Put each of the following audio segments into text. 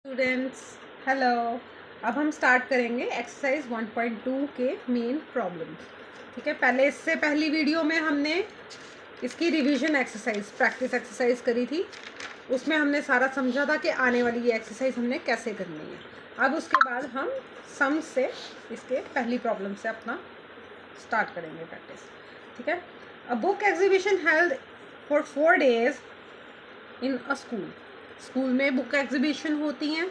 Students hello. अब हम start करेंगे एक्सरसाइज 1.2 के मेन प्रॉब्लम्स। ठीक है, पहले इससे पहली वीडियो में हमने इसकी रिवीजन एक्सरसाइज प्रैक्टिस एक्सरसाइज करी थी। उसमें हमने सारा समझा था कि आने वाली ये एक्सरसाइज हमने कैसे करनी है। अब उसके बाद हम सम से इसके पहली प्रॉब्लम से अपना स्टार्ट करेंगे प्रैक्टिस। ठीक है, a book exhibition held for 4 days in a school में बुक एग्जीबिशन होती हैं,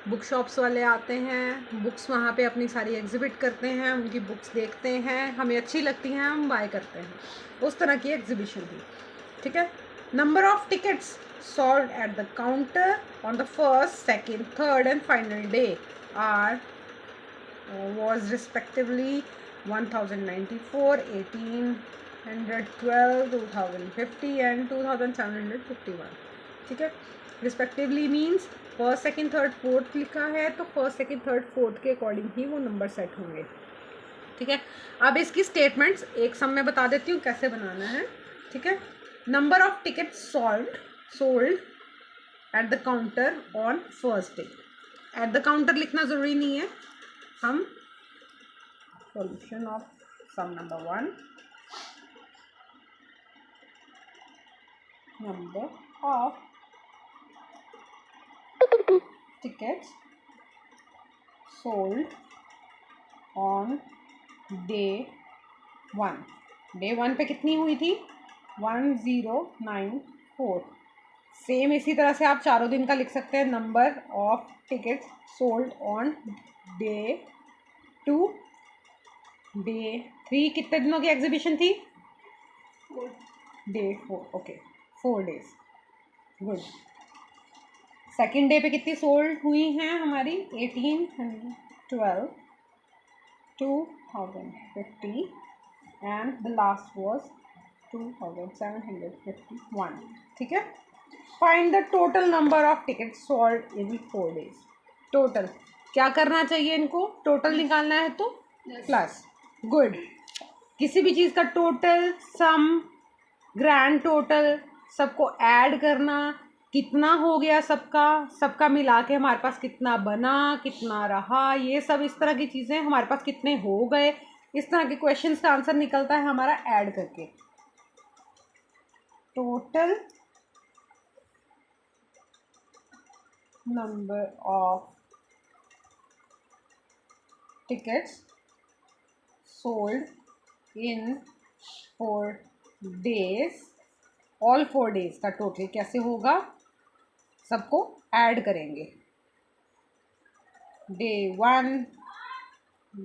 बुक शॉप्स वाले आते हैं, बुक्स वहाँ पे अपनी सारी एग्जिबिट करते हैं, उनकी बुक्स देखते हैं, हमें अच्छी लगती हैं, हम बाय करते हैं, उस तरह की एग्जीबिशन थी। ठीक है, number of tickets sold at the counter on the first, second, third and final day are was respectively 1094, 1812, 2050 and 2751। ठीक है, respectively means first second third fourth लिखा है तो फर्स्ट सेकंड थर्ड फोर्थ के अकॉर्डिंग ही वो नंबर सेट होंगे। ठीक है, अब इसकी स्टेटमेंट्स एक सम में बता देती हूँ कैसे बनाना है। ठीक है, number of ticket sold at the counter on first day. At the counter लिखना ज़रूरी नहीं है, हम solution of sum number 1, number of tickets sold on day 1। Day 1 पे कितनी हुई थी? 1094। सेम इसी तरह से आप चारों दिन का लिख सकते हैं। Number of tickets sold on day 2। Day 3 कितने दिनों की एग्जीबिशन थी? Day 4। Okay, 4 days। Good. Second day पे कितनी सोल्ड हुई हैं हमारी? 1812, 2050 एंड द लास्ट वॉज 2751। ठीक है, find the total number of ticket sold in 4 days। Total क्या करना चाहिए? इनको टोटल निकालना है तो प्लस। गुड। किसी भी चीज़ का टोटल, सम, ग्रैंड टोटल, सबको ऐड करना, कितना हो गया सबका मिला के हमारे पास कितना बना, कितना रहा, ये सब इस तरह की चीज़ें, हमारे पास कितने हो गए, इस तरह के क्वेश्चंस का आंसर निकलता है हमारा ऐड करके। Total number of tickets sold in 4 days। All 4 days का टोटल कैसे होगा? सबको ऐड करेंगे। Day 1,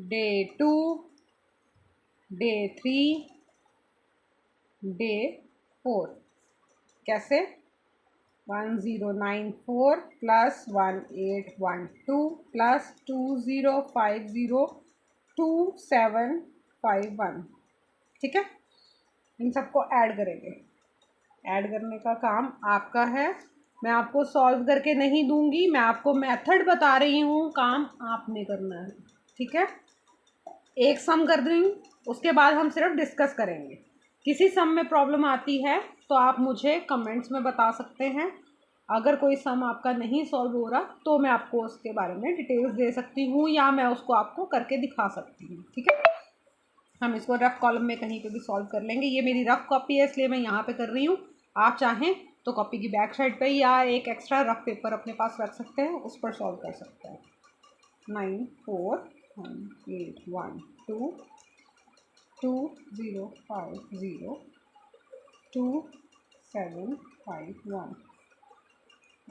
day 2, day 3, day 4। कैसे? 1094 प्लस 1812 प्लस 2050 2751। ठीक है, इन सबको ऐड करेंगे। ऐड करने का काम आपका है, मैं आपको सॉल्व करके नहीं दूंगी, मैं आपको मेथड बता रही हूँ, काम आपने करना है। ठीक है, एक सम कर रही हूँ, उसके बाद हम सिर्फ डिस्कस करेंगे। किसी सम में प्रॉब्लम आती है तो आप मुझे कमेंट्स में बता सकते हैं। अगर कोई सम आपका नहीं सॉल्व हो रहा तो मैं आपको उसके बारे में डिटेल्स दे सकती हूँ या मैं उसको आपको करके दिखा सकती हूँ। ठीक है, हम इसको रफ कॉलम में कहीं पे भी सॉल्व कर लेंगे। ये मेरी रफ कॉपी है इसलिए मैं यहाँ पे कर रही हूँ। आप चाहें तो कॉपी की बैक साइड पे या एक एक्स्ट्रा रफ पेपर अपने पास रख सकते हैं, उस पर सॉल्व कर सकते हैं। 941812 2050 2751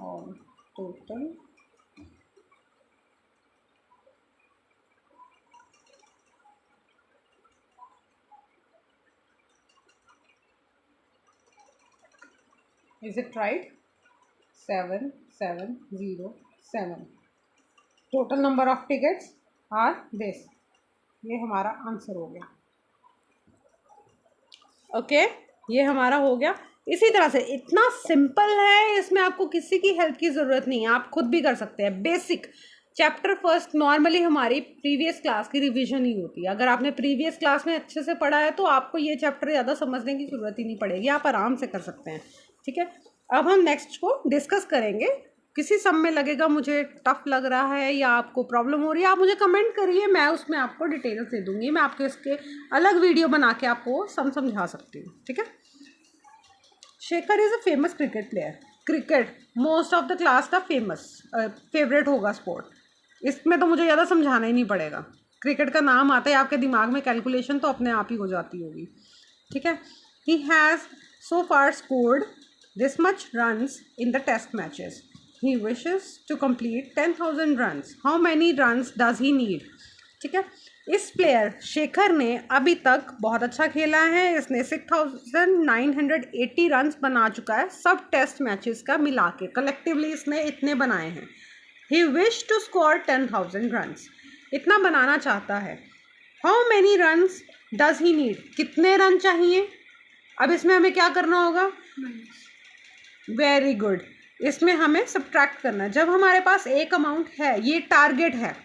और total is it right? 7707। Total number of tickets are this. ये हमारा आंसर हो गया। ओके, ये हमारा हो गया। इसी तरह से इतना सिंपल है, इसमें आपको किसी की हेल्प की ज़रूरत नहीं है, आप खुद भी कर सकते हैं। बेसिक चैप्टर फर्स्ट नॉर्मली हमारी प्रीवियस क्लास की रिवीजन ही होती है। अगर आपने प्रीवियस क्लास में अच्छे से पढ़ा है तो आपको ये चैप्टर ज़्यादा समझने की ज़रूरत ही नहीं पड़ेगी, आप आराम से कर सकते हैं। ठीक है, अब हम नेक्स्ट को डिस्कस करेंगे किसी सम में लगेगा मुझे टफ लग रहा है या आपको प्रॉब्लम हो रही है, आप मुझे कमेंट करिए, मैं उसमें आपको डिटेल्स दे दूँगी। मैं आपके इसके अलग वीडियो बना के आपको समझा सकती हूँ, ठीक है। Shekhar is a famous cricket player. Cricket most of the class का फेवरेट होगा स्पोर्ट, इसमें तो मुझे ज़्यादा समझाना ही नहीं पड़ेगा। क्रिकेट का नाम आता है आपके दिमाग में, कैलकुलेशन तो अपने आप ही हो जाती होगी, ठीक है। He has so far scored this much runs in the test matches. He wishes to complete 10,000 runs. How many runs does he need, ठीक है। इस प्लेयर शेखर ने अभी तक बहुत अच्छा खेला है। इसने 6,980 रन्स बना चुका है सब टेस्ट मैचेस का मिला के, कलेक्टिवली इसने इतने बनाए हैं। ही विश टू स्कोर 10,000 रन्स, इतना बनाना चाहता है। How many runs does he need, कितने रन चाहिए। अब इसमें हमें क्या करना होगा, वेरी गुड, इसमें हमें सब्ट्रैक्ट करना है। जब हमारे पास एक अमाउंट है, ये टारगेट है,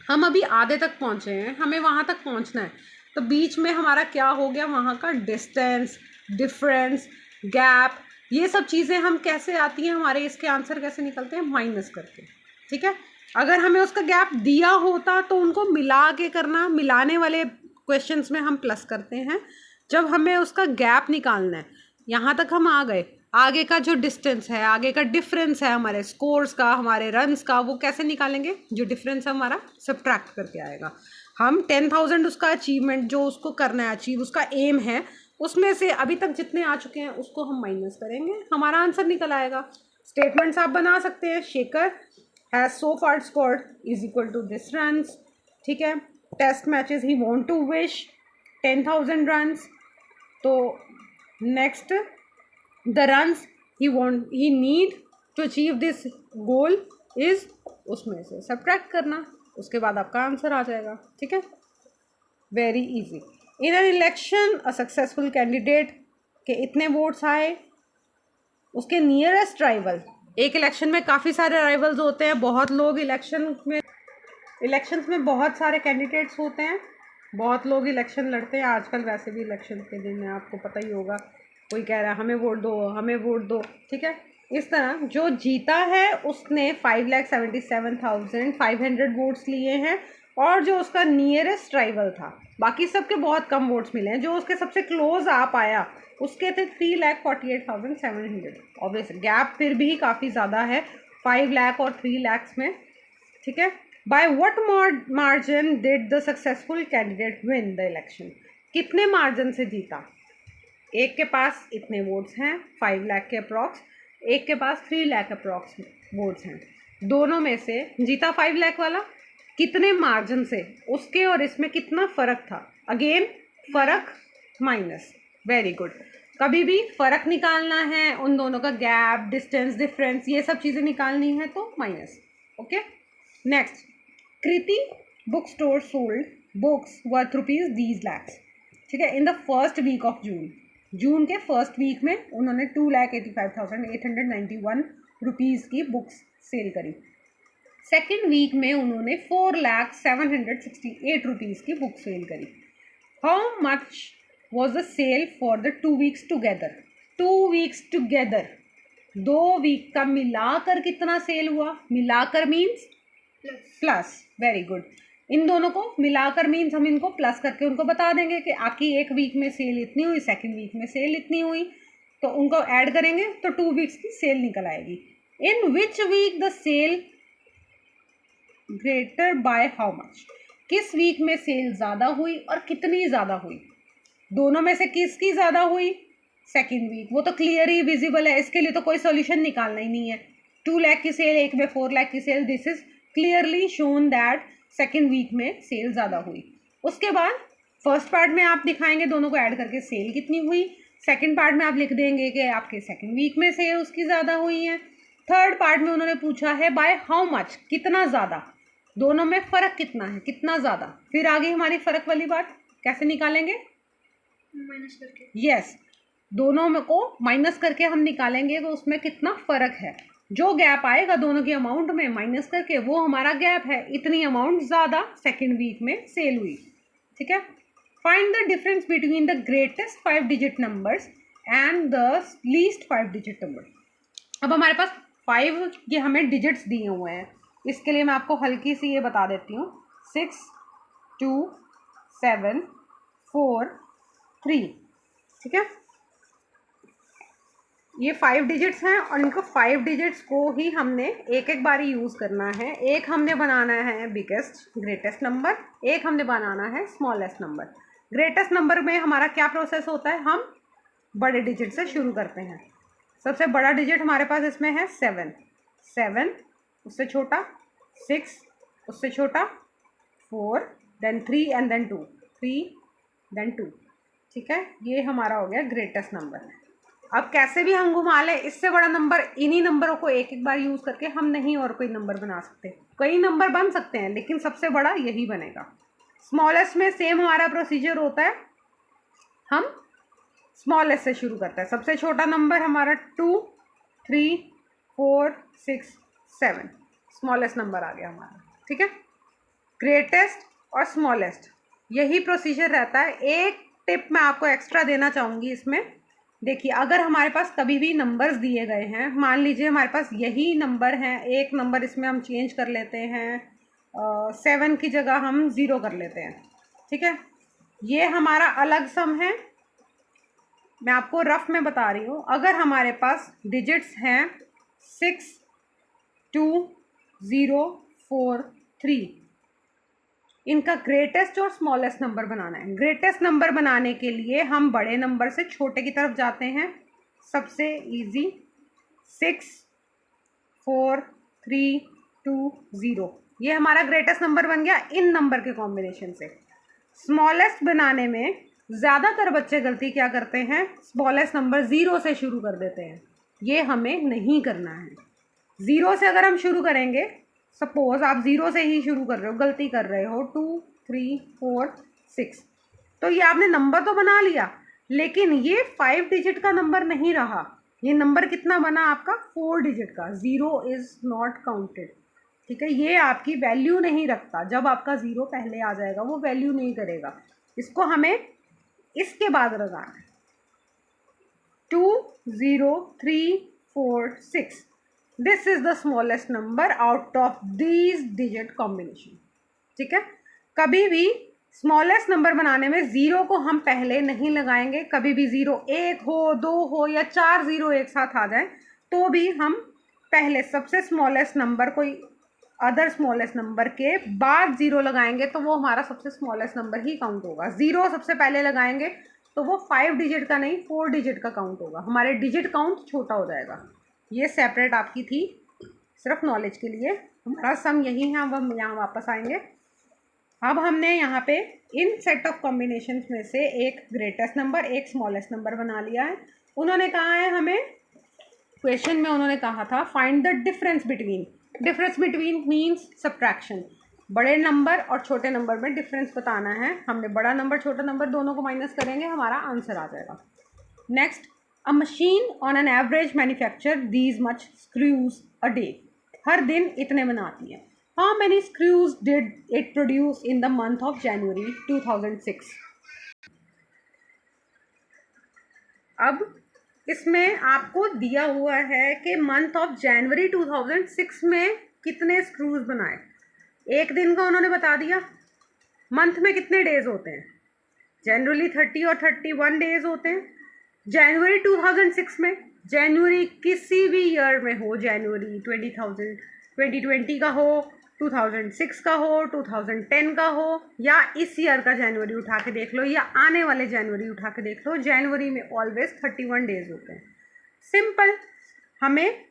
हम अभी आधे तक पहुँचे हैं, हमें वहाँ तक पहुँचना है, तो बीच में हमारा क्या हो गया, वहाँ का डिस्टेंस, डिफरेंस, गैप, ये सब चीज़ें हम कैसे आती हैं, हमारे इसके आंसर कैसे निकलते हैं, माइनस करके, ठीक है। अगर हमें उसका गैप दिया होता तो उनको मिला के करना, मिलाने वाले क्वेश्चंस में हम प्लस करते हैं। जब हमें उसका गैप निकालना है, यहाँ तक हम आ गए, आगे का जो डिस्टेंस है, आगे का डिफरेंस है हमारे स्कोर्स का, हमारे रन्स का, वो कैसे निकालेंगे, जो डिफरेंस है हमारा सब्ट्रैक्ट करके आएगा। हम 10,000 उसका अचीवमेंट जो उसको करना है, अचीव उसका एम है, उसमें से अभी तक जितने आ चुके हैं उसको हम माइनस करेंगे, हमारा आंसर निकल आएगा। स्टेटमेंट्स आप बना सकते हैं, Shekhar has so far scored is equal to this runs, ठीक है। Test matches he want to wish 10,000 runs, तो next the runs he need to achieve this goal is, उसमें से सब्ट्रैक्ट करना, उसके बाद आपका आंसर आ जाएगा, ठीक है। Very easy. In an election a successful candidate के इतने वोट्स आए, उसके नियरेस्ट राइवल, एक इलेक्शन में काफ़ी सारे राइवल्स होते हैं, बहुत लोग इलेक्शंस में बहुत सारे कैंडिडेट्स होते हैं, बहुत लोग इलेक्शन लड़ते हैं। आजकल वैसे भी इलेक्शन के दिन है, आपको पता ही होगा, कोई कह रहा है हमें वोट दो, हमें वोट दो, ठीक है। इस तरह जो जीता है उसने 5,77,500 वोट्स लिए हैं, और जो उसका नियरेस्ट राइवल था, बाकी सबके बहुत कम वोट्स मिले हैं, जो उसके सबसे क्लोज आ पाया उसके थे 3,48,700। ऑब्वियस गैप फिर भी काफ़ी ज़्यादा है 5 लाख और 3 लाख में, ठीक है। By what margin did the successful candidate win the election, कितने मार्जिन से जीता। एक के पास इतने वोट्स हैं 5 लाख के अप्रॉक्स, एक के पास 3 लाख अप्रॉक्स वोट्स हैं, दोनों में से जीता 5 लाख वाला, कितने मार्जिन से, उसके और इसमें कितना फ़र्क था। अगेन फ़र्क माइनस, वेरी गुड। कभी भी फ़र्क निकालना है, उन दोनों का गैप, डिस्टेंस, डिफरेंस, ये सब चीज़ें निकालनी है तो minus, okay. Next, Kriti book store sold books worth rupees these lakhs, ठीक है, in the first week of June के फर्स्ट वीक में उन्होंने 2,85,891 रुपीज़ की बुक्स सेल करी। सेकेंड वीक में उन्होंने 4,07,68 रुपीज़ की बुक सेल करी। How much was the sale for the 2 weeks together, 2 weeks together, 2 week का मिलाकर कितना सेल हुआ, मिलाकर मीन्स प्लस, वेरी गुड। इन दोनों को मिलाकर मीन्स हम इनको प्लस करके उनको बता देंगे कि आपकी एक वीक में सेल इतनी हुई, सेकंड वीक में सेल इतनी हुई, तो उनको ऐड करेंगे तो 2 वीक्स की सेल निकल आएगी। In which week the sale greater by how much, किस वीक में सेल ज़्यादा हुई और कितनी ज़्यादा हुई, दोनों में से किसकी ज़्यादा हुई, सेकेंड वीक। वो तो क्लियर ही विजिबल है, इसके लिए तो कोई सॉल्यूशन निकालना ही नहीं है। 2 लाख की सेल, एक में 4 लाख की sale, this is clearly shown that second week में सेल ज़्यादा हुई। उसके बाद फर्स्ट पार्ट में आप दिखाएंगे दोनों को ऐड करके सेल कितनी हुई, सेकेंड पार्ट में आप लिख देंगे कि आपके सेकेंड वीक में सेल उसकी ज़्यादा हुई है। थर्ड पार्ट में उन्होंने पूछा है बाय हाउ मच, कितना ज़्यादा, दोनों में फ़र्क कितना है, कितना ज़्यादा। फिर आगे हमारी फ़र्क वाली बात कैसे निकालेंगे, माइनस करके, यस, दोनों को माइनस करके हम निकालेंगे तो उसमें कितना फ़र्क है। जो गैप आएगा दोनों की अमाउंट में माइनस करके, वो हमारा गैप है, इतनी अमाउंट ज़्यादा सेकेंड वीक में सेल हुई, ठीक है। Find the difference between the greatest 5 digit numbers and the least 5 digit number. अब हमारे पास 5 ये हमें डिजिट्स दिए हुए हैं, इसके लिए मैं आपको हल्की सी ये बता देती हूँ, 6 2 7 4 3, ठीक है। ये 5 डिजिट्स हैं और इनको 5 डिजिट्स को ही हमने एक एक बारी यूज़ करना है। एक हमने बनाना है बिगेस्ट ग्रेटेस्ट नंबर, एक हमने बनाना है स्मॉलेस्ट नंबर। ग्रेटेस्ट नंबर में हमारा क्या प्रोसेस होता है, हम बड़े डिजिट से शुरू करते हैं। सबसे बड़ा डिजिट हमारे पास इसमें है 7, 7 उससे छोटा 6, उससे छोटा 4, देन 3 एंड देन 2, 3 देन 2, ठीक है। ये हमारा हो गया ग्रेटेस्ट नंबर। अब कैसे भी हम घुमा लें, इससे बड़ा नंबर इन्हीं नंबरों को एक एक बार यूज़ करके हम नहीं और कोई नंबर बना सकते। कई नंबर बन सकते हैं लेकिन सबसे बड़ा यही बनेगा। स्मॉलेस्ट में सेम हमारा प्रोसीजर होता है, हम स्मॉलेस्ट से शुरू करते हैं। सबसे छोटा नंबर हमारा 2 3 4 6 7, स्मॉलेस्ट नंबर आ गया हमारा, ठीक है। ग्रेटेस्ट और स्मॉलेस्ट यही प्रोसीजर रहता है। एक टिप मैं आपको एक्स्ट्रा देना चाहूँगी इसमें, देखिए अगर हमारे पास कभी भी नंबर्स दिए गए हैं, मान लीजिए हमारे पास यही नंबर हैं, एक नंबर इसमें हम चेंज कर लेते हैं, 7 की जगह हम 0 कर लेते हैं, ठीक है। ये हमारा अलग सम है, मैं आपको रफ में बता रही हूँ। अगर हमारे पास डिजिट्स हैं 6 2 0 4 3, इनका ग्रेटेस्ट और स्मॉलेस्ट नंबर बनाना है। ग्रेटेस्ट नंबर बनाने के लिए हम बड़े नंबर से छोटे की तरफ जाते हैं। सबसे इजी 6 4 3 2 0, ये हमारा ग्रेटेस्ट नंबर बन गया इन नंबर के कॉम्बिनेशन से। स्मॉलेस्ट बनाने में ज़्यादातर बच्चे गलती क्या करते हैं, स्मॉलेस्ट नंबर 0 से शुरू कर देते हैं। ये हमें नहीं करना है। 0 से अगर हम शुरू करेंगे, सपोज आप 0 से ही शुरू कर रहे हो, गलती कर रहे हो 2 3 4 6, तो ये आपने नंबर तो बना लिया लेकिन ये 5 डिजिट का नंबर नहीं रहा। ये नंबर कितना बना आपका, 4 डिजिट का। 0 इज़ नॉट काउंटेड, ठीक है। ये आपकी वैल्यू नहीं रखता। जब आपका 0 पहले आ जाएगा वो वैल्यू नहीं करेगा। इसको हमें इसके बाद लगाना है। 2 0 3 4 6, this is the smallest number out of these digit combination, ठीक है। कभी भी स्मॉलेस्ट नंबर बनाने में 0 को हम पहले नहीं लगाएंगे। कभी भी 0 1 हो, 2 हो या 4 0 एक साथ आ जाए तो भी हम पहले सबसे स्मॉलेस्ट नंबर, कोई अदर स्मॉलेस्ट नंबर के बाद 0 लगाएंगे तो वो हमारा सबसे स्मॉलेस्ट नंबर ही काउंट होगा। 0 सबसे पहले लगाएंगे तो वो 5 डिजिट का नहीं 4 डिजिट का काउंट होगा, हमारे डिजिट काउंट छोटा हो जाएगा। ये सेपरेट आपकी थी सिर्फ नॉलेज के लिए। हमारा सम यही है। अब हम यहाँ वापस आएंगे। अब हमने यहाँ पे इन सेट ऑफ कॉम्बिनेशंस में से एक ग्रेटेस्ट नंबर एक स्मॉलेस्ट नंबर बना लिया है। उन्होंने कहा है हमें, क्वेश्चन में उन्होंने कहा था find the difference between. Difference between means subtraction. बड़े नंबर और छोटे नंबर में डिफरेंस बताना है। हमने बड़ा नंबर छोटा नंबर दोनों को माइनस करेंगे, हमारा आंसर आ जाएगा। Next, a machine on an average manufacture these much screws a day. हर दिन इतने बनाती है। How many screws did it produce in the month of January 2006। अब इसमें आपको दिया हुआ है कि मंथ ऑफ जनवरी 2006 में कितने स्क्रूज बनाए। एक दिन का उन्होंने बता दिया। मंथ में कितने डेज होते हैं, जनरली 30 और 31 डेज होते हैं। जनवरी 2006 में, जनवरी किसी भी ईयर में हो, जनवरी 2020 का हो, 2006 का हो, 2010 का हो, या इस ईयर का जनवरी उठा के देख लो या आने वाले जनवरी उठा के देख लो, जनवरी में ऑलवेज 31 डेज होते हैं। सिंपल, हमें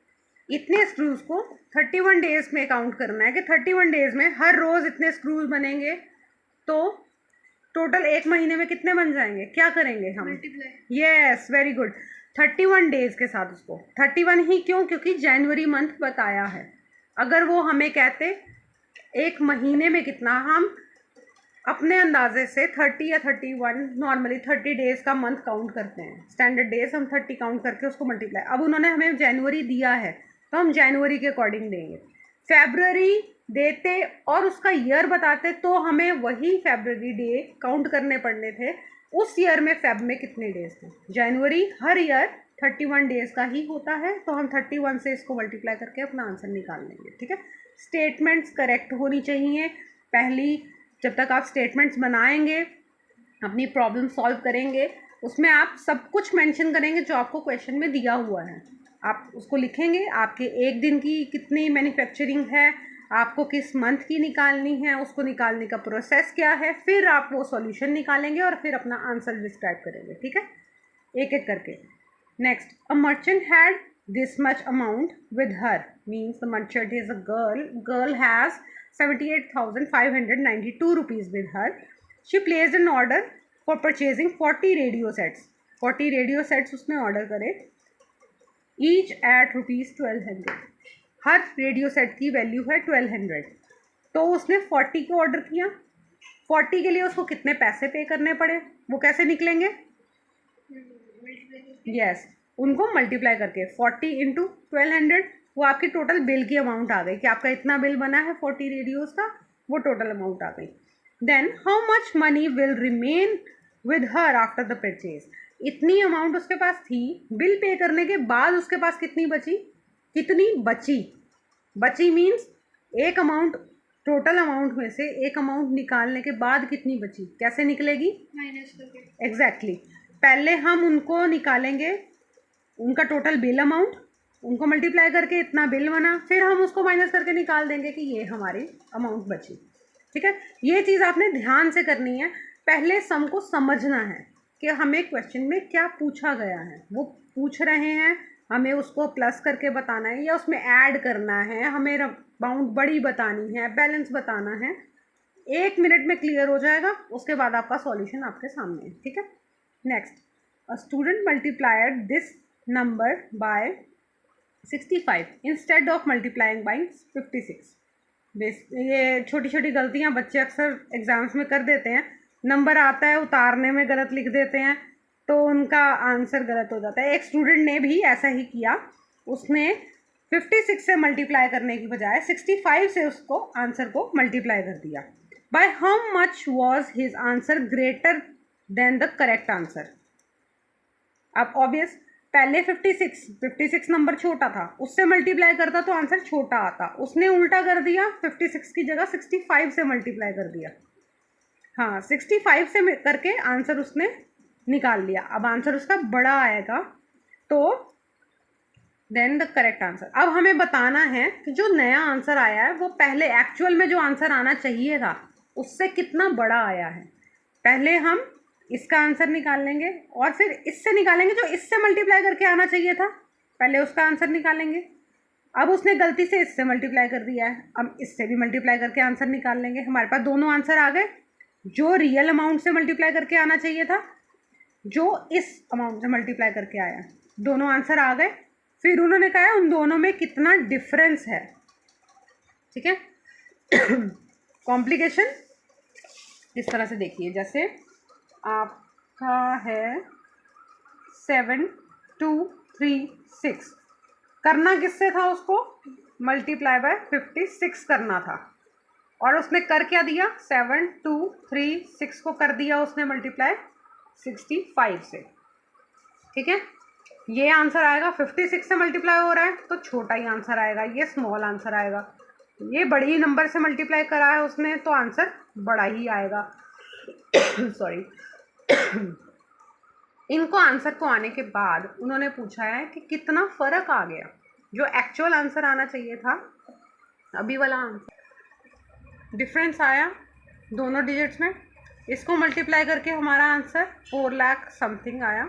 इतने स्क्रूज को 31 डेज में काउंट करना है कि 31 डेज में हर रोज़ इतने स्क्रूज बनेंगे तो टोटल एक महीने में कितने बन जाएंगे। क्या करेंगे हम, यस वेरी गुड, 31 डेज के साथ उसको 31 ही क्यों, क्योंकि जनवरी मंथ बताया है। अगर वो हमें कहते एक महीने में कितना, हम अपने अंदाजे से 30 या 31, नॉर्मली 30 डेज का मंथ काउंट करते हैं। स्टैंडर्ड डेज हम 30 काउंट करके उसको मल्टीप्लाई। अब उन्होंने हमें जनवरी दिया है तो हम जनवरी के अकॉर्डिंग देंगे। फेब्रुअरी देते और उसका ईयर बताते तो हमें वही फेब्रुअरी डे काउंट करने पड़ने थे। उस ईयर में फेब में कितने डेज थे। जनवरी हर ईयर 31 डेज़ का ही होता है, तो हम 31 से इसको मल्टीप्लाई करके अपना आंसर निकाल लेंगे। ठीक है, स्टेटमेंट्स करेक्ट होनी चाहिए। पहली जब तक आप स्टेटमेंट्स बनाएंगे, अपनी प्रॉब्लम सॉल्व करेंगे, उसमें आप सब कुछ मेंशन करेंगे जो आपको क्वेश्चन में दिया हुआ है। आप उसको लिखेंगे, आपके एक दिन की कितनी मैन्युफैक्चरिंग है, आपको किस मंथ की निकालनी है, उसको निकालने का प्रोसेस क्या है, फिर आप वो सॉल्यूशन निकालेंगे और फिर अपना आंसर डिस्क्राइब करेंगे। ठीक है, एक एक करके। Next, a merchant had this much amount with her, means the merchant is a girl has 78,592 rupees with her. She placed an order for purchasing 40 radio sets. 40 radio sets उसने order करे, each at rupees 1200. Her radio set की value है 1200, तो उसने 40 को order किया। 40 के लिए उसको कितने पैसे पे करने पड़े, वो कैसे निकलेंगे? यस, उनको मल्टीप्लाई करके 40 इंटू 1200, वो आपकी टोटल बिल की अमाउंट आ गई कि आपका इतना बिल बना है 40 रेडियोस का, वो टोटल अमाउंट आ गई। Then how much money will remain with her after the purchase, इतनी अमाउंट उसके पास थी, बिल पे करने के बाद उसके पास कितनी बची? कितनी बची? बची मीन्स एक अमाउंट, टोटल अमाउंट में से एक अमाउंट निकालने के बाद कितनी बची, कैसे निकलेगी? माइनस करके। एग्जैक्टली, पहले हम उनको निकालेंगे, उनका टोटल बिल अमाउंट, उनको मल्टीप्लाई करके इतना बिल बना, फिर हम उसको माइनस करके निकाल देंगे कि ये हमारी अमाउंट बची। ठीक है, ये चीज़ आपने ध्यान से करनी है। पहले सम को समझना है कि हमें क्वेश्चन में क्या पूछा गया है, वो पूछ रहे हैं, हमें उसको प्लस करके बताना है या उसमें ऐड करना है, हमें अमाउंट बड़ी बतानी है, बैलेंस बताना है। 1 मिनट में क्लियर हो जाएगा, उसके बाद आपका सॉल्यूशन आपके सामने है। ठीक है, next, a student multiplied this number by 65 instead of multiplying by 56. ये छोटी छोटी गलतियाँ बच्चे अक्सर एग्जाम्स में कर देते हैं, नंबर आता है उतारने में गलत लिख देते हैं, तो उनका आंसर गलत हो जाता है। एक स्टूडेंट ने भी ऐसा ही किया, उसने 56 से मल्टीप्लाई करने की बजाय 65 से उसको आंसर को मल्टीप्लाई कर दिया। Bye how much was his answer greater than the correct answer. अब ऑब्वियस, पहले 56 नंबर छोटा था, उससे मल्टीप्लाई करता तो आंसर छोटा आता, उसने उल्टा कर दिया, 56 की जगह 65 से मल्टीप्लाई कर दिया। हाँ, 65 से करके आंसर उसने निकाल लिया। अब आंसर उसका बड़ा आएगा, तो देन द करेक्ट आंसर। अब हमें बताना है कि जो नया आंसर आया है वो पहले एक्चुअल में जो आंसर आना चाहिए था उससे कितना बड़ा आया है। पहले हम इसका आंसर निकाल लेंगे और फिर इससे निकालेंगे जो इससे मल्टीप्लाई करके आना चाहिए था, पहले उसका आंसर निकालेंगे। अब उसने गलती से इससे मल्टीप्लाई कर दिया है, अब इससे भी मल्टीप्लाई करके आंसर निकाल लेंगे। हमारे पास दोनों आंसर आ गए, जो रियल अमाउंट से मल्टीप्लाई करके आना चाहिए था, जो इस अमाउंट से मल्टीप्लाई करके आया, दोनों आंसर आ गए। फिर उन्होंने कहा उन दोनों में कितना डिफरेंस है। ठीक है, कॉम्प्लिकेशन इस तरह से देखिए, जैसे आपका है 7 2 3 6, करना किससे था? उसको मल्टीप्लाई बाय 56 करना था, और उसने कर क्या दिया? 7 2 3 6 को कर दिया उसने मल्टीप्लाई 65 से। ठीक है, ये आंसर आएगा, 56 से मल्टीप्लाई हो रहा है तो छोटा ही आंसर आएगा, ये स्मॉल आंसर आएगा। ये बड़ी नंबर से मल्टीप्लाई करा है उसने तो आंसर बड़ा ही आएगा। सॉरी। इनको आंसर को आने के बाद उन्होंने पूछा है कि कितना फ़र्क आ गया, जो एक्चुअल आंसर आना चाहिए था, अभी वाला आंसर डिफरेंस आया दोनों डिजिट्स में। इसको मल्टीप्लाई करके हमारा आंसर 4 लाख समथिंग आया।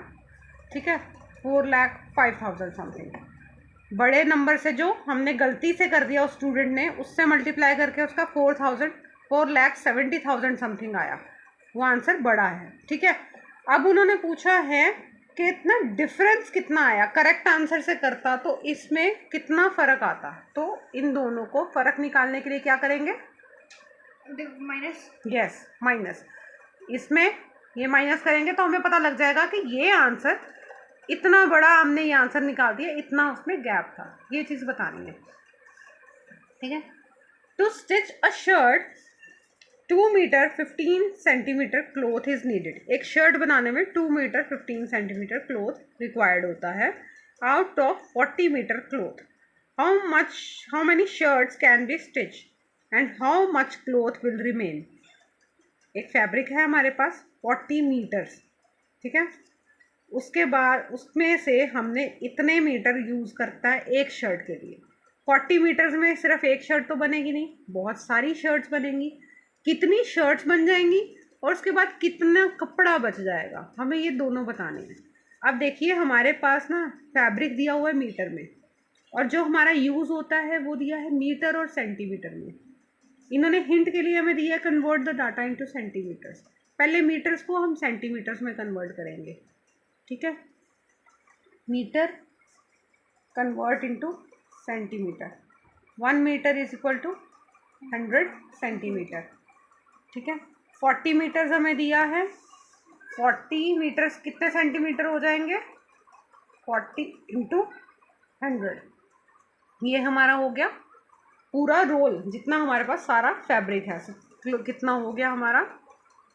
ठीक है, 4,05,000 समथिंग। बड़े नंबर से जो हमने गलती से कर दिया उस स्टूडेंट ने, उससे मल्टीप्लाई करके उसका 4,70,000 समथिंग आया, वो आंसर बड़ा है। ठीक है, अब उन्होंने पूछा है कि इतना डिफरेंस कितना आया, करेक्ट आंसर से करता तो इसमें कितना फ़र्क आता। तो इन दोनों को फ़र्क निकालने के लिए क्या करेंगे? माइनस। Yes, minus. इसमें ये माइनस करेंगे तो हमें पता लग जाएगा कि ये आंसर इतना बड़ा, हमने ये आंसर निकाल दिया, इतना उसमें गैप था, ये चीज़ बतानी है। ठीक है, to stitch a shirt 2 metre 15 centimetre cloth is needed. एक शर्ट बनाने में 2 मीटर 15 सेंटीमीटर क्लॉथ रिक्वायर्ड होता है out of 40 metre cloth. How many shirts can be stitch and how much cloth will remain. एक फैब्रिक है हमारे पास 40 metres, ठीक है। उसके बाद उसमें से हमने इतने मीटर यूज़ करता है एक शर्ट के लिए। 40 मीटर्स में सिर्फ एक शर्ट तो बनेगी नहीं, बहुत सारी शर्ट्स बनेंगी। कितनी शर्ट्स बन जाएंगी और उसके बाद कितना कपड़ा बच जाएगा, हमें ये दोनों बताने हैं। अब देखिए हमारे पास ना फैब्रिक दिया हुआ है मीटर में, और जो हमारा यूज़ होता है वो दिया है मीटर और सेंटीमीटर में। इन्होंने हिंट के लिए हमें दिया है convert the data into centimetres. पहले मीटर्स को हम सेंटीमीटर्स में कन्वर्ट करेंगे, ठीक है। Metre convert into centimetre. 1 metre is equal to 100 centimetre, ठीक है। 40 मीटर्स हमें दिया है। 40 मीटर्स कितने सेंटीमीटर हो जाएंगे? 40 इंटू 100। ये हमारा हो गया पूरा रोल, जितना हमारे पास सारा फैब्रिक है। कितना हो गया हमारा?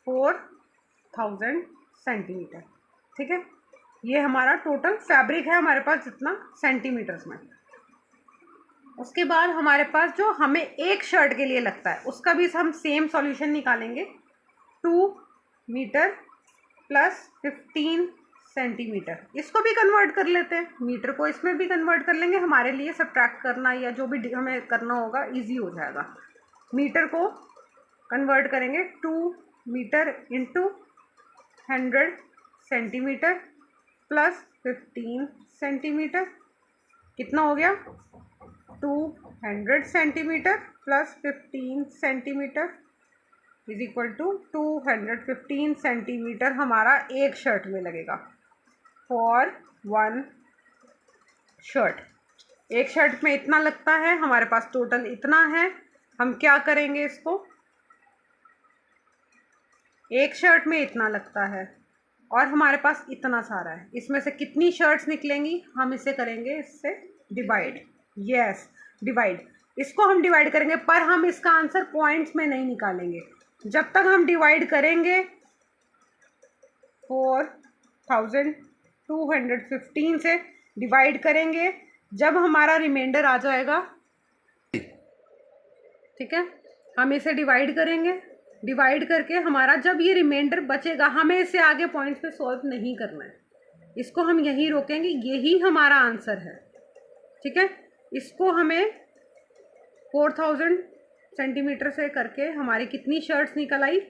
4000 सेंटीमीटर, ठीक है। ये हमारा टोटल फैब्रिक है हमारे पास जितना सेंटीमीटर्स में। उसके बाद हमारे पास जो हमें एक शर्ट के लिए लगता है उसका भी हम सेम सॉल्यूशन निकालेंगे। 2 मीटर प्लस 15 सेंटीमीटर, इसको भी कन्वर्ट कर लेते हैं, मीटर को इसमें भी कन्वर्ट कर लेंगे। हमारे लिए सब्ट्रैक्ट करना या जो भी हमें करना होगा इजी हो जाएगा। मीटर को कन्वर्ट करेंगे 2 metre into 100 centimetre plus 15 centimetre. कितना हो गया? 200 centimetre plus 15 centimetre is equal to 215 centimetre हमारा एक शर्ट में लगेगा फॉर 1 शर्ट। एक शर्ट में इतना लगता है, हमारे पास टोटल इतना है। हम क्या करेंगे, इसको एक शर्ट में इतना लगता है और हमारे पास इतना सारा है, इसमें से कितनी शर्ट्स निकलेंगी? हम इसे करेंगे इससे डिवाइड। Yes, divide. इसको हम डिवाइड करेंगे, पर हम इसका आंसर पॉइंट्स में नहीं निकालेंगे। जब तक हम डिवाइड करेंगे 4215 से डिवाइड करेंगे, जब हमारा रिमाइंडर आ जाएगा, ठीक है, हम इसे डिवाइड करेंगे। डिवाइड करके हमारा जब ये रिमाइंडर बचेगा, हमें इसे आगे पॉइंट्स पे सॉल्व नहीं करना है, इसको हम यहीं रोकेंगे। यही हमारा आंसर है, ठीक है। इसको हमें 4000 सेंटीमीटर से करके हमारी कितनी शर्ट्स निकल आई?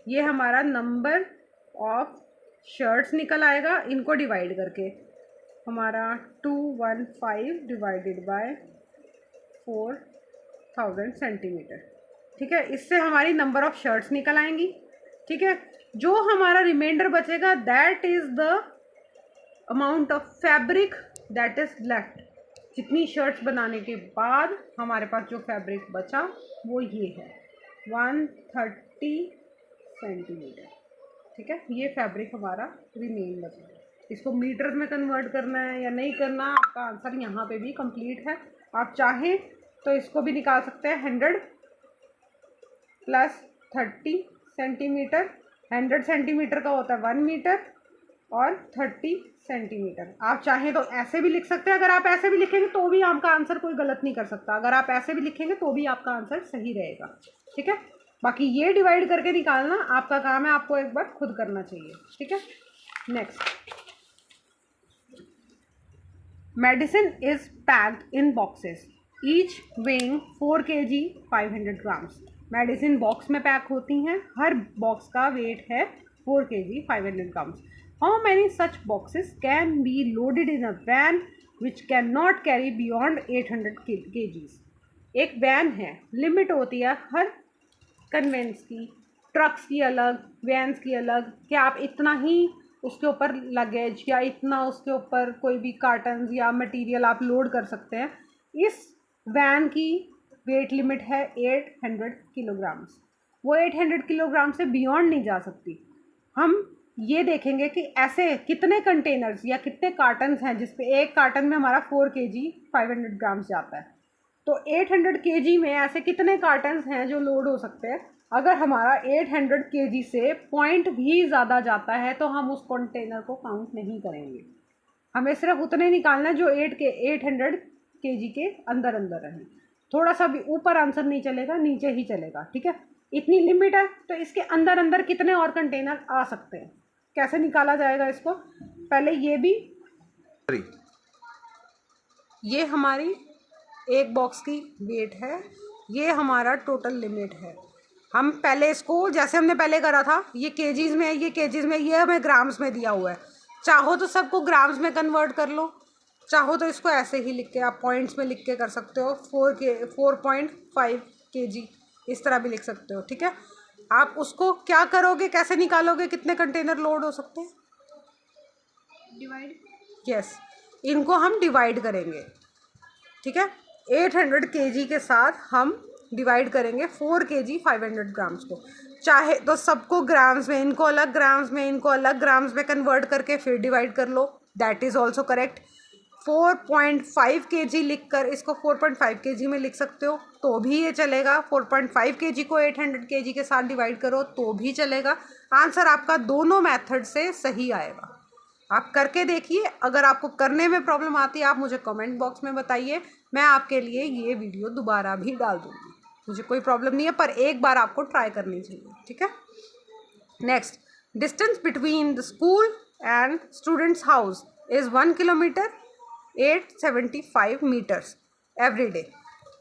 ये हमारा नंबर ऑफ शर्ट्स निकल आएगा। इनको डिवाइड करके हमारा 215 डिवाइडेड बाय 4000 सेंटीमीटर, ठीक है। इससे हमारी नंबर ऑफ शर्ट्स निकल आएंगी, ठीक है। जो हमारा रिमाइंडर बचेगा that is the amount of fabric that is left. जितनी शर्ट्स बनाने के बाद हमारे पास जो फैब्रिक बचा वो ये है 130 सेंटीमीटर, ठीक है। ये फैब्रिक हमारा रिमेन बचा। इसको मीटर्स में कन्वर्ट करना है या नहीं करना, आपका आंसर यहाँ पे भी कंप्लीट है। आप चाहें तो इसको भी निकाल सकते हैं 100 प्लस 30 सेंटीमीटर। 100 सेंटीमीटर का होता है 1 मीटर और 30 सेंटीमीटर। आप चाहें तो ऐसे भी लिख सकते हैं। अगर आप ऐसे भी लिखेंगे तो भी आपका आंसर कोई गलत नहीं कर सकता। अगर आप ऐसे भी लिखेंगे तो भी आपका आंसर सही रहेगा, ठीक है। बाकी ये डिवाइड करके निकालना आपका काम है, आपको एक बार खुद करना चाहिए, ठीक है। Next, medicine is packed in boxes each weighing 4 kg 500 grams. Medicine box में पैक होती हैं, हर बॉक्स का वेट है 4 kg 500 grams. How many such boxes can be loaded in a van which can not carry beyond 800 kgs। एक van है, limit होती है हर convince की, ट्रक्स की अलग, वैन्स की अलग, कि आप इतना ही उसके ऊपर लगेज या इतना उसके ऊपर कोई भी कार्टन्स या मटेरियल आप लोड कर सकते हैं। इस वैन की वेट लिमिट है 800 किलोग्राम्स। वो 800 किलोग्राम से बियॉन्ड नहीं जा सकती। हम ये देखेंगे कि ऐसे कितने कंटेनर्स या कितने कार्टन्स हैं जिसपे एक कार्टन में हमारा 4 kg 500 ग्राम्स जाता है। तो 800 kg में ऐसे कितने कार्टन्स हैं जो लोड हो सकते हैं, अगर हमारा 800 kg से पॉइंट भी ज़्यादा जाता है तो हम उस कंटेनर को काउंट नहीं करेंगे। हमें सिर्फ उतने निकालना है जो 800 kg के अंदर अंदर रहे। थोड़ा सा भी ऊपर आंसर नहीं चलेगा, नीचे ही चलेगा, ठीक है। इतनी लिमिट है तो इसके अंदर अंदर कितने और कंटेनर आ सकते हैं, कैसे निकाला जाएगा इसको? पहले ये हमारी एक बॉक्स की वेट है, ये हमारा टोटल लिमिट है। हम पहले इसको जैसे हमने पहले करा था, ये केजीज में है, ये केजीज में, ये हमें ग्राम्स में दिया हुआ है। चाहो तो सबको ग्राम्स में कन्वर्ट कर लो, चाहो तो इसको ऐसे ही लिख के आप पॉइंट्स में लिख के कर सकते हो। 4.5 kg इस तरह भी लिख सकते हो, ठीक है। आप उसको क्या करोगे, कैसे निकालोगे कितने कंटेनर लोड हो सकते हैं? डिवाइड। यस, इनको हम डिवाइड करेंगे, ठीक है। 800 kg के साथ हम डिवाइड करेंगे 4 kg 500 ग्राम्स को। चाहे तो सबको ग्राम्स में, इनको अलग ग्राम्स में, इनको अलग ग्राम्स में कन्वर्ट करके फिर डिवाइड कर लो, that is also correct. 4.5 kg लिख कर इसको 4.5 kg में लिख सकते हो तो भी ये चलेगा। 4.5 kg को 800 kg के साथ डिवाइड करो तो भी चलेगा। आंसर आपका दोनों मेथड से सही आएगा। आप करके देखिए। अगर आपको करने में प्रॉब्लम आती है आप मुझे कमेंट बॉक्स में बताइए, मैं आपके लिए ये वीडियो दोबारा भी डाल दूँगी, मुझे कोई प्रॉब्लम नहीं है, पर एक बार आपको ट्राई करनी चाहिए, ठीक है। Next, distance between the school and students house is 1 kilometre 875 metres every day.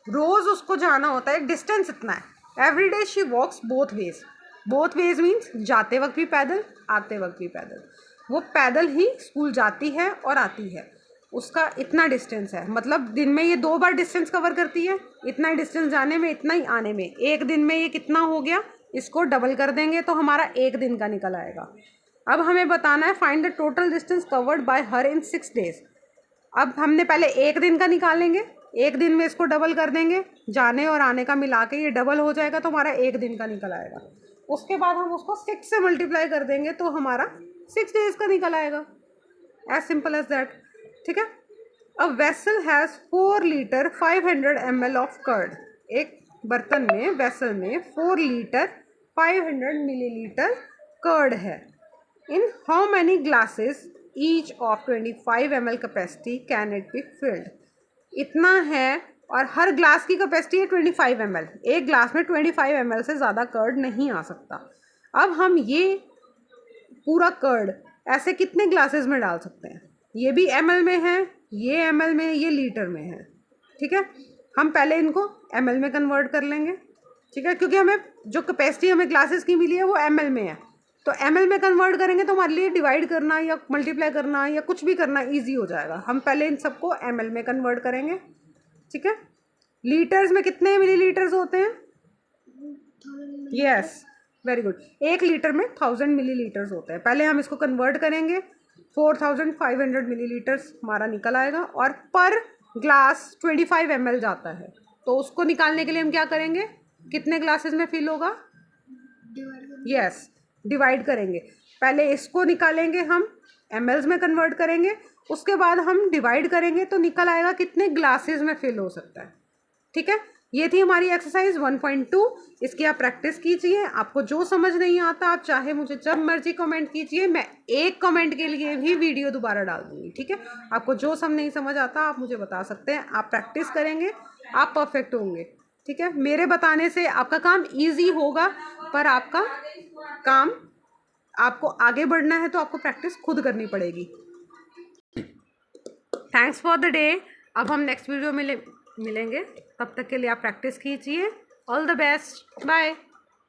रोज़ उसको जाना होता है, डिस्टेंस इतना है। Every day she walks both ways. Both ways means जाते वक्त भी पैदल, आते वक्त भी पैदल। वो पैदल ही स्कूल जाती है और आती है, उसका इतना डिस्टेंस है। मतलब दिन में ये 2 बार डिस्टेंस कवर करती है, इतना ही डिस्टेंस जाने में, इतना ही आने में। एक दिन में ये कितना हो गया, इसको डबल कर देंगे तो हमारा एक दिन का निकल आएगा। अब हमें बताना है find the total distance covered by her in 6 days। अब हमने पहले एक दिन का निकालेंगे, एक दिन में इसको डबल कर देंगे, जाने और आने का मिला के ये डबल हो जाएगा तो हमारा एक दिन का निकल आएगा। उसके बाद हम उसको 6 से मल्टीप्लाई कर देंगे तो हमारा 6 days का निकल आएगा। एज सिंपल एज दैट, ठीक है। A vessel has 4 litre 500 ml of curd. एक बर्तन में, वेसल में 4 लीटर 500 मिलीलीटर कर्ड है। In how many glasses each of 25 ml capacity can it be filled. इतना है और हर ग्लास की कैपेसिटी है 25 ml। एक ग्लास में 25 ml से ज़्यादा कर्ड नहीं आ सकता। अब हम ये पूरा कर्ड ऐसे कितने ग्लासेस में डाल सकते हैं? ये भी ml में है, ये ml में, ये लीटर में है, ठीक है। हम पहले इनको ml में कन्वर्ट कर लेंगे, ठीक है, क्योंकि हमें जो कैपेसिटी हमें ग्लासेस की मिली है वो ml में है। तो ml में कन्वर्ट करेंगे तो हमारे लिए डिवाइड करना या मल्टीप्लाई करना या कुछ भी करना ईजी हो जाएगा। हम पहले इन सबको ml में कन्वर्ट करेंगे, ठीक है। लीटर्स में कितने मिलीलीटर्स होते हैं? Yes, very good. 1 लीटर में 1000 मिलीलीटर्स होते हैं। पहले हम इसको कन्वर्ट करेंगे, 4500 मिलीलीटर्स हमारा निकल आएगा और पर ग्लास 25 ml जाता है। तो उसको निकालने के लिए हम क्या करेंगे, कितने ग्लासेस में फिल होगा? यस, डिवाइड करेंगे। पहले इसको निकालेंगे, हम mls में कन्वर्ट करेंगे, उसके बाद हम डिवाइड करेंगे तो निकल आएगा कितने ग्लासेस में फिल हो सकता है, ठीक है। ये थी हमारी एक्सरसाइज 1.2। इसकी आप प्रैक्टिस कीजिए। आपको जो समझ नहीं आता आप चाहे मुझे जब मर्जी कमेंट कीजिए, मैं एक कमेंट के लिए भी वीडियो दोबारा डाल दूँगी, ठीक है। आपको जो नहीं समझ आता आप मुझे बता सकते हैं। आप प्रैक्टिस करेंगे, आप परफेक्ट होंगे, ठीक है। मेरे बताने से आपका काम ईजी होगा, पर आपका काम, आपको आगे बढ़ना है तो आपको प्रैक्टिस खुद करनी पड़ेगी। Thanks for the day. अब हम नेक्स्ट वीडियो में मिलेंगे, तब तक के लिए आप प्रैक्टिस कीजिए। All the best, bye.